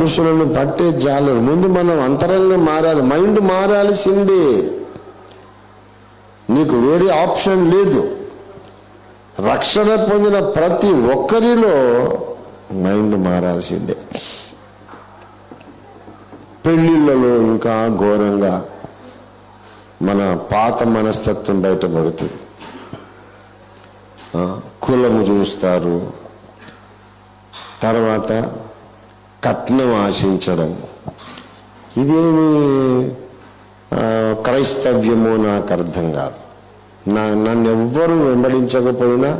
మనుషులను పట్టే జాలరు. ముందు మనం అంతరంగం మారాలి, మైండ్ మారాల్సిందే. నీకు వేరే ఆప్షన్ లేదు. రక్షణ పొందిన ప్రతి ఒక్కరిలో మైండ్ మారాల్సిందే. పెళ్ళిళ్ళలో ఇంకా ఘోరంగా మన పాత మనస్తత్వం బయటపడుతుంది. కులము చూస్తారు, తర్వాత కట్నం ఆశించడం. ఇదేమి క్రైస్తవ్యమో నాకు అర్థం కాదు. నన్ను ఎవ్వరు వెంబడించకపోయినా,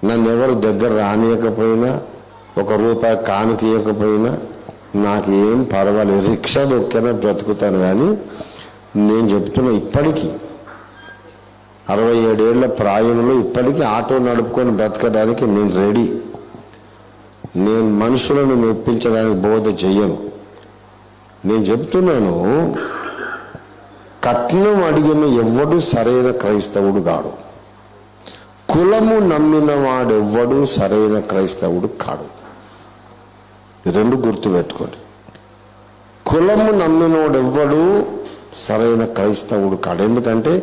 నన్ను ఎవరు దగ్గర రానియకపోయినా, ₹1 కానుక ఇవ్వకపోయినా నాకు ఏం పర్వాలేదు. రిక్షా దొక్కినా బ్రతుకుతాను. కానీ నేను చెప్తున్నా, ఇప్పటికీ 67 ఏళ్ల ప్రాయంలో ఇప్పటికీ ఆటో నడుపుకొని బ్రతకడానికి నేను రెడీ. నేను మనుషులను మెప్పించడానికి బోధ చెయ్యను. నేను చెప్తున్నాను, కట్నం అడిగిన ఎవ్వడు సరైన క్రైస్తవుడు కాడు. కులము నమ్మిన వాడెవ్వడు సరైన క్రైస్తవుడు కాడు. రెండు గుర్తుపెట్టుకోండి. కులము నమ్మినోడెవ్వడు సరైన క్రైస్తవుడు కాడు. ఎందుకంటే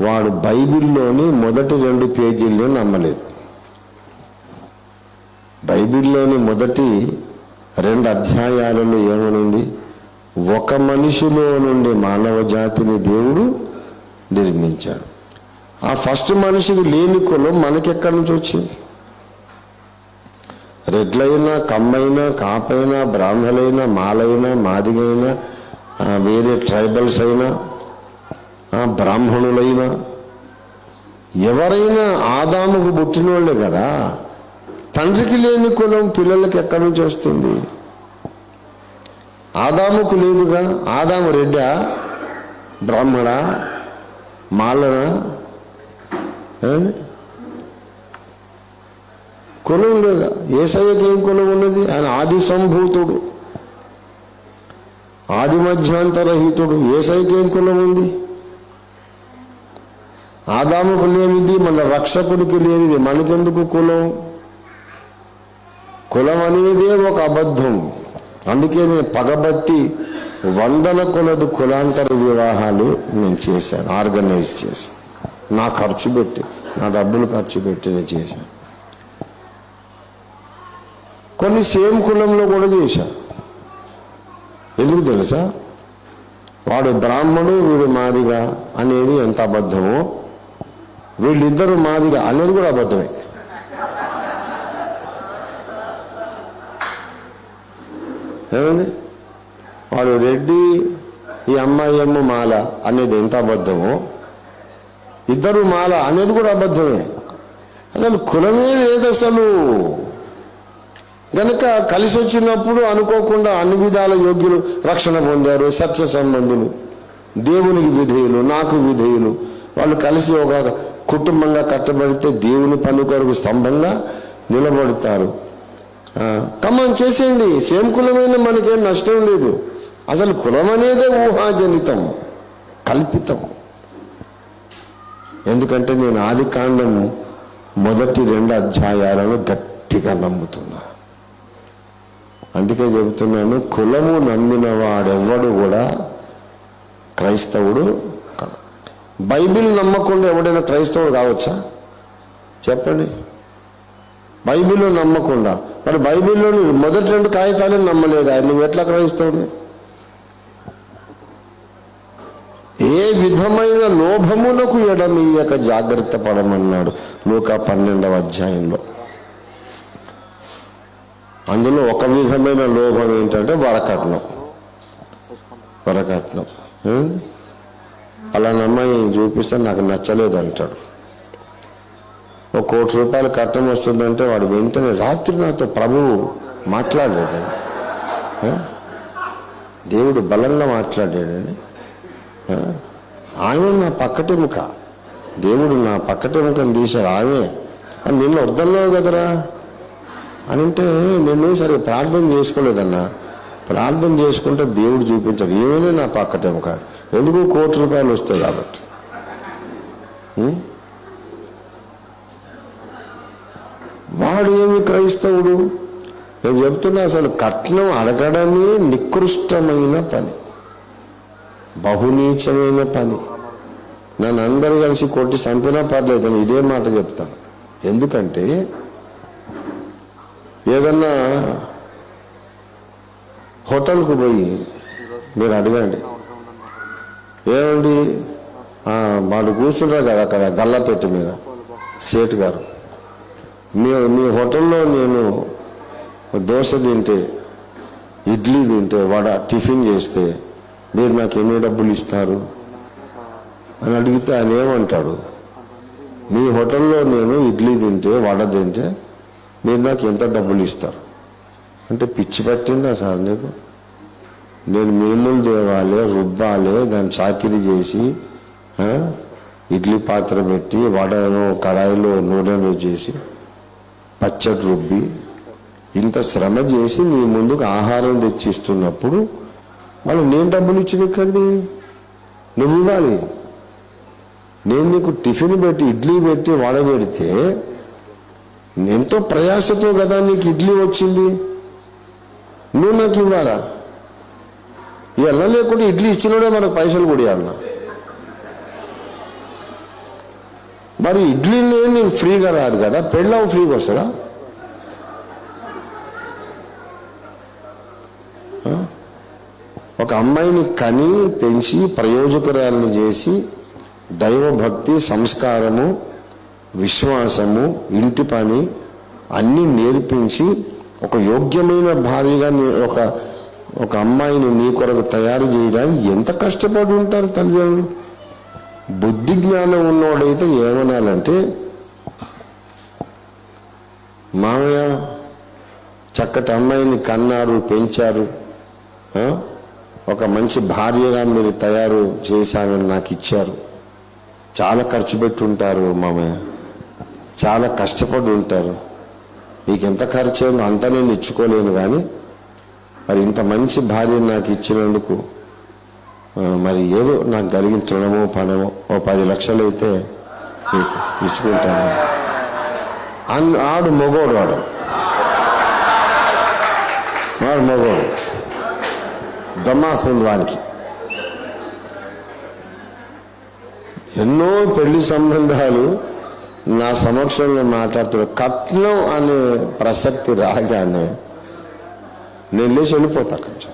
వాడు బైబిల్లోని మొదటి 2 పేజీల్లో నమ్మలేదు. బైబిల్లోని మొదటి 2 అధ్యాయాలలో ఏమనుంది? ఒక మనిషిలో నుండి మానవ జాతిని దేవుడు నిర్మించాడు. ఆ ఫస్ట్ మనిషికి లేని కులం మనకెక్కడి నుంచి వచ్చింది? రెడ్లైనా, కమ్మైనా, కాపైనా, బ్రాహ్మణులైనా, మాలైనా, మాదిగైనా, వేరే ట్రైబల్స్ అయినా, బ్రాహ్మణులైనా, ఎవరైనా ఆదాముకు పుట్టిన వాళ్ళే కదా. తండ్రికి లేని కులం పిల్లలకి ఎక్కడి నుంచి వస్తుంది? ఆదాముకు లేదుగా. ఆదాము రెడ్డా, బ్రాహ్మడా, మాలనా? కులం లేదా? యేసయ్యకి ఏం కులం ఉన్నది? ఆయన ఆది సంభూతుడు, ఆది మధ్యాంతరహితుడు. యేసయ్యకి ఏం కులం ఉంది? ఆదాముకు లేనిది, మన రక్షకుడికి లేనిది మనకెందుకు కులం? కులం అనేదే ఒక అబద్ధం. అందుకే నేను పగబట్టి 100 కొలది కులాంతర వివాహాలు నేను చేశాను, ఆర్గనైజ్ చేశాను. నా ఖర్చు పెట్టి, నా డబ్బులు ఖర్చు పెట్టి నేను చేశాను. కొన్ని సేమ్ కులంలో కూడా చేశాను. ఎందుకు తెలుసా? వాడు బ్రాహ్మడు, వీడు మాదిగా అనేది ఎంత అబద్ధమో, వీళ్ళిద్దరు మాదిగా అనేది కూడా అబద్ధమే. ఏమండి? వాడు రెడ్డి, ఈ అమ్మాయి ఏమో మాల అనేది ఎంత అబద్ధమో, ఇద్దరు మాల అనేది కూడా అబద్ధమే. అసలు కులమే లేదు అసలు. గనక కలిసి వచ్చినప్పుడు అనుకోకుండా అన్ని విధాల యోగ్యులు రక్షణ పొందారు. సత్య సంబంధులు, దేవునికి విధేయులు, నాకు విధేయులు, వాళ్ళు కలిసి ఒక కుటుంబంగా కట్టబడితే దేవుని పని కొరకు స్తంభంగా నిలబడతారు. కమన్ చేసేయండి. సేమ్ కులమైన మనకేం నష్టం లేదు. అసలు కులం అనేదే ఊహాజనితం, కల్పితం. ఎందుకంటే నేను ఆదికాండం మొదటి 2 అధ్యాయాలను గట్టిగా నమ్ముతున్నా. అందుకే చెబుతున్నాను, కులము నమ్మిన వాడెవ్వడు కూడా క్రైస్తవుడు కాదు. బైబిల్ నమ్మకుండా ఎవడైనా క్రైస్తవుడు కావచ్చా? చెప్పండి. బైబిల్లో నమ్మకుండా, మరి బైబిల్లోని మొదటి 2 కాగితాలను నమ్మలేదా? నువ్వు ఎట్లా క్రైస్తవుడు? ఏ విధమైన లోభమునకు ఎడమీయక జాగ్రత్త పడమన్నాడు లూకా 12వ అధ్యాయంలో. అందులో ఒక విధమైన లోభం ఏంటంటే వరకట్నం. అలా అమ్మాయి చూపిస్తే నాకు నచ్చలేదు అంటాడు. ₹1,00,00,000 కట్నం వస్తుందంటే వాడు వెంటనే, రాత్రి నాతో ప్రభువు మాట్లాడాడండి, దేవుడు బలంగా మాట్లాడాడండి. ఆమె నా పక్కటెముక, దేవుడు నా పక్కటెముకని తీశాడు. ఆమె నిన్ను వద్దన్నావు కదరా అని అంటే, నేను సరే ప్రార్థన చేసుకోలేదన్నా. ప్రార్థన చేసుకుంటే దేవుడు చూపించాడు. ఏమైనా నా పక్కటెముక, ఎందుకు ₹1,00,00,000 వస్తాయి కాబట్టి. వాడు ఏమి క్రైస్తవుడు? నేను చెప్తున్నా, అసలు కట్నం అడగడమే నికృష్టమైన పని, బహునీచమైన పని. నన్ను అందరూ కలిసి కొట్టి చంపినా పర్లేదు, నేను ఇదే మాట చెప్తాను. ఎందుకంటే ఏదన్నా హోటల్కు పోయి మీరు అడగండి, ఏమండి వాడు కూర్చుంటారు కదా అక్కడ గల్లాపెట్టి మీద సేటు గారు, మీ హోటల్లో నేను దోశ తింటే, ఇడ్లీ తింటే, వడ టిఫిన్ చేస్తే మీరు నాకు ఎన్ని డబ్బులు ఇస్తారు అని అడిగితే ఆయన ఏమంటాడు, మీ హోటల్లో నేను ఇడ్లీ తింటే, వడ తింటే మీరు నాకు ఎంత డబ్బులు ఇస్తారు అంటే, పిచ్చి పట్టిందా సార్ నీకు? నేను మినుములు తేవాలి, రుబ్బాలి, దాన్ని చాకిరీ చేసి ఇడ్లీ పాత్ర పెట్టి, వడను కడాయిలో నూనెలో చేసి పచ్చడి రుబ్బి ఇంత శ్రమ చేసి నీ ముందుకు ఆహారం తెచ్చిస్తున్నప్పుడు వాళ్ళు నేను డబ్బులు ఇచ్చిన ఇక్కడిది నువ్వు ఇవ్వాలి. నేను నీకు టిఫిన్ పెట్టి, ఇడ్లీ పెట్టి, వడ పెడితే ఎంతో ప్రయాసతో కదా నీకు ఇడ్లీ వచ్చింది, నువ్వు నాకు ఇవ్వాలా? ఇలా లేకుండా ఇడ్లీ ఇచ్చినోడే మనకు పైసలు కూడా ఇవ్వాలన్నా. మరి ఇడ్లీ నీకు ఫ్రీగా రాదు కదా, పెళ్ళం ఫ్రీగా వస్తుందా? ఒక అమ్మాయిని కని పెంచి ప్రయోజకురాలను చేసి దైవభక్తి, సంస్కారము, విశ్వాసము, ఇంటి పని అన్నీ నేర్పించి ఒక యోగ్యమైన భార్యగా ఒక అమ్మాయిని నీ కొరకు తయారు చేయడానికి ఎంత కష్టపడి ఉంటారు తల్లిదండ్రులు. బుద్ధి జ్ఞానం ఉన్నవాడైతే ఏమనాలంటే, మామయ్య చక్కటి అమ్మాయిని కన్నారు, పెంచారు, ఒక మంచి భార్యగా మీరు తయారు చేశారని నాకు ఇచ్చారు, చాలా ఖర్చు పెట్టి ఉంటారు మామయ్య, చాలా కష్టపడి ఉంటారు, మీకు ఎంత ఖర్చు అయిందో అంతా నేను ఇచ్చుకోలేను, కానీ మరి ఇంత మంచి భార్యను నాకు ఇచ్చినందుకు మరి ఏదో నాకు కలిగిన తృణమో పణమో ఓ 10 లక్షలు అయితే మీకు ఇచ్చుకుంటాను. ఆడు మగోడు, వాడు మగోడు, దమాకు ఉంది వానికి. ఎన్నో పెళ్లి సంబంధాలు నా సమక్షంలో మాట్లాడుతున్నారు. కట్నం అనే ప్రసక్తి రాగానే నేను లేచి వెళ్ళిపోతా అక్కడి నుంచి.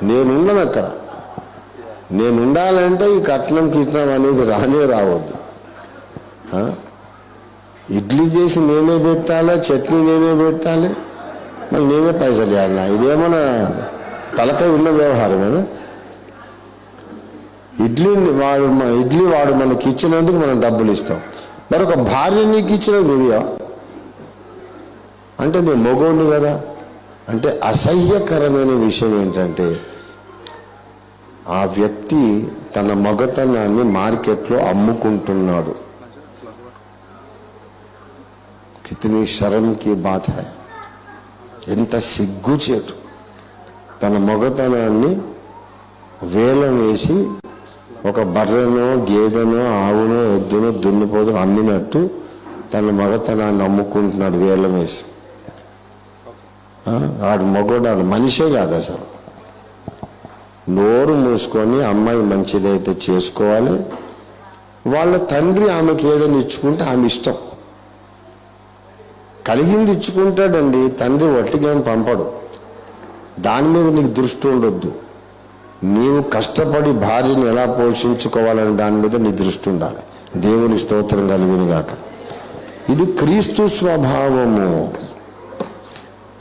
నేనుండను అక్కడ. నేను ఉండాలంటే ఈ కట్నం అనేది రావద్దు. ఇడ్లీ చేసి నేనే పెట్టాలి, చట్నీ నేనే పెట్టాలి, మళ్ళీ నేనే పైసలు ఇవ్వాలన్నా. ఇదేమన్నా తలకాయ ఉన్న వ్యవహారమేనా? ఇడ్లీ వాడు మనకి ఇచ్చినందుకు మనం డబ్బులు ఇస్తాం, మరొక భార్య నీకు ఇచ్చినందుకు ఇదిగా అంటే నేను మగోడిని కదా. అంటే అసహ్యకరమైన విషయం ఏంటంటే, ఆ వ్యక్తి తన మగతనాన్ని మార్కెట్లో అమ్ముకుంటున్నాడు. కితనీ శరం కి బాత్ హై. ఎంత సిగ్గుచేటు. తన మగతనాన్ని వేలం వేసి ఒక బర్రెనో, గేదెనో, ఆవునో, ఎద్దునో, దున్నిపోతును అమ్మినట్టు తన మగతనాన్ని అమ్ముకుంటున్నాడు వేలం వేసి. ఆడు మగోడు, ఆడు మనిషే కాదు అసలు. నోరు మూసుకొని అమ్మాయి మంచిదైతే చేసుకోవాలి, వాళ్ళ తండ్రి ఆమెకి ఏదైనా ఇచ్చుకుంటే ఆమె ఇష్టం. కలిగింది ఇచ్చుకుంటాడండి తండ్రి, వట్టిగా పంపడు. దాని మీద నీకు దృష్టి ఉండొద్దు. నీవు కష్టపడి భార్యను ఎలా పోషించుకోవాలని దాని మీద నీ దృష్టి ఉండాలి. దేవుని స్తోత్రం కలిగిన గాక. ఇది క్రీస్తు స్వభావము.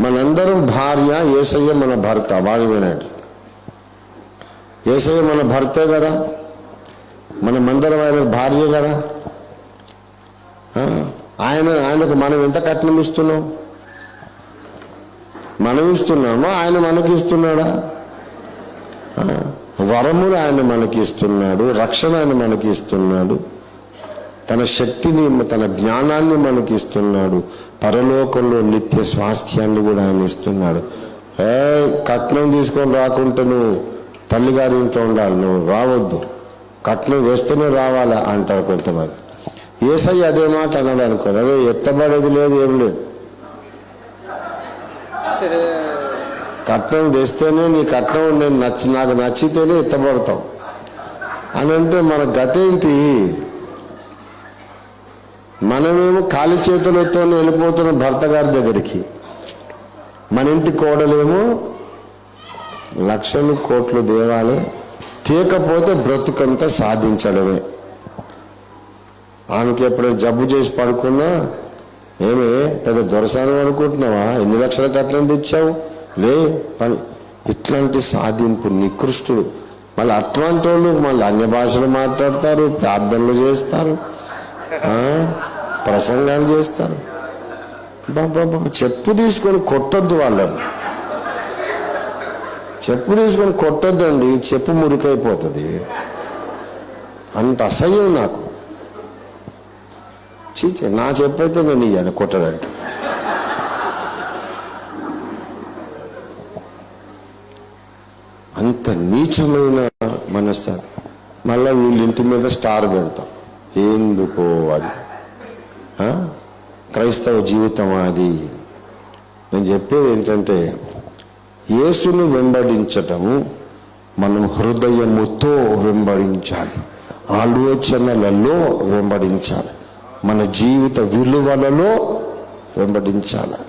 మనందరం భార్య, యేసయ్య మన భర్త. బాగా వినండి, యేసయ్య మన భర్తే కదా, మనమందరం ఆయన భార్య కదా. ఆయనకు మనం ఎంత కట్నం ఇస్తున్నాం? మనం ఇస్తున్నామా, ఆయన మనకి ఇస్తున్నాడా? వరములు ఆయన మనకి ఇస్తున్నాడు, రక్షణ ఆయన మనకి ఇస్తున్నాడు, తన శక్తిని, తన జ్ఞానాన్ని మనకి ఇస్తున్నాడు, పరలోకంలో నిత్య స్వాస్థ్యాన్ని కూడా ఆయన ఇస్తున్నాడు. కట్నం తీసుకొని రాకుంటే నువ్వు తల్లిగారి ఇంట్లో ఉండాలి, నువ్వు రావద్దు, కట్నం వేస్తేనే రావాలా అంటారు కొంతమంది. యేసయ్య అదే మాట అన్నాడు అనుకోండి, అదే ఎత్తబడేది లేదు, ఏం లేదు. కట్నం తెస్తేనే నీ కట్నం నేను నాకు నచ్చితేనే ఎత్తపడతావు అని అంటే మన గతేంటి? మనమేమో ఖాళీ చేతులతో వెళ్ళిపోతున్న భర్త గారి దగ్గరికి, మన ఇంటి కోడలేమో లక్షలు కోట్లు దేవాలి, తీయకపోతే బ్రతుకంతా సాధించడమే. ఆమెకి ఎప్పుడైనా జబ్బు చేసి పడుకున్నా, ఏమే పెద్ద దొరసానం అనుకుంటున్నావా, ఎన్ని లక్షల కట్నం తెచ్చావు లే పని, ఇట్లాంటి సాధింపు నికృష్టుడు. మళ్ళీ అట్లాంటి వాళ్ళు మళ్ళీ అన్య భాషలు మాట్లాడతారు, ప్రార్థనలు చేస్తారు, ప్రసంగాలు చేస్తారు. బాబా చెప్పు తీసుకొని కొట్టొద్దు వాళ్ళని, చెప్పు తీసుకొని కొట్టొద్దండి, చెప్పు మురికైపోతుంది. అంత అసహ్యం నాకు. చీచే నా చెప్పు అయితే నేను ఇయ్యాను కొట్టడానికి. అంత నీచమైన మనస్తత్వం. మళ్ళీ వీళ్ళ ఇంటి మీద స్టార్ పెడతాం. ఎందుకో అది క్రైస్తవ జీవితం అది. నేను చెప్పేది ఏంటంటే, యేసును వెంబడించటం మనం హృదయముతో వెంబడించాలి, ఆలోచనలలో వెంబడించాలి, మన జీవిత విలువలలో వెంబడించాలి.